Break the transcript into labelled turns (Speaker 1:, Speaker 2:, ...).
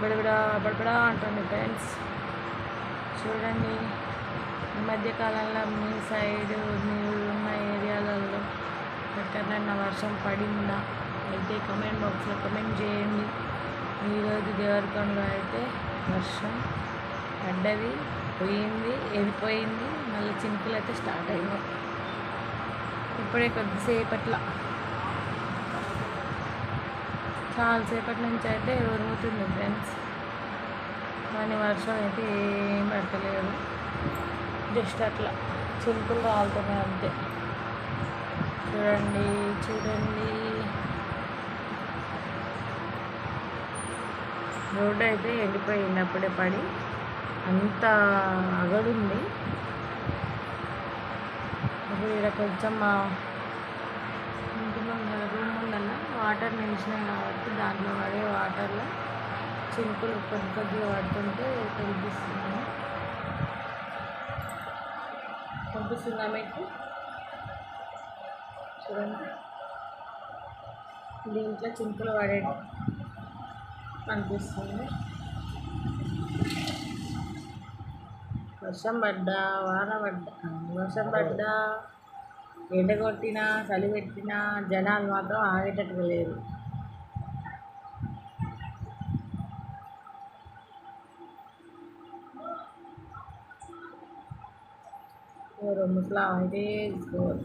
Speaker 1: బడబడా బడబడా అంటుంది ఫ్రెండ్స్. చూడండి, ఈ మధ్యకాలంలో మీ సైడ్ మీరు ఉన్న ఏరియాలలో ఎక్కడైనా వర్షం పడిందా అయితే కమెంట్ బాక్స్లో కమెంట్ చేయండి. ఈరోజు దేవరకొండలో అయితే వర్షం పడ్డది, పోయింది, వెళ్ళిపోయింది, మళ్ళీ చినుకులు అయితే స్టార్ట్ అయినాయి. ఇప్పుడే కొద్దిసేపట్లో, చాలాసేపటి నుంచి అయితే ఉరుముతుంది ఫ్రెండ్స్, కానీ వర్షం అయితే ఏం పడతలేదు. జస్ట్ అట్లా చినుకులు రాలుతున్నాయి అంతే. చూడండి చూడండి, రోడ్డు అయితే వెళ్ళిపోయింది అప్పుడే పడి, అంత అగడుంది. ఇప్పుడు ఇక్కడ కొంచెం మా ఇంటి ముందర రూమ్ ముందర వాటర్ నిలిచినాయి కాబట్టి దాంట్లో పడే వాటర్లో చినుకులు కొద్ది కొద్దిగా పడుతుంటే కనిపిస్తున్నాయి. కనిపిస్తుందా మీకు? చూడండి, దీంట్లో చినుకులు పడే అనిపిస్తుంది. వర్షం పడ్డా, వాన పడ్డా, వర్షం పడ్డా, ఎండ కొట్టినా, చలి పెట్టినా జనాలు మాత్రం ఆగేటట్టుగా లేరు. రెండు ఫ్లావ్ అయితే తీసుకోవాలి.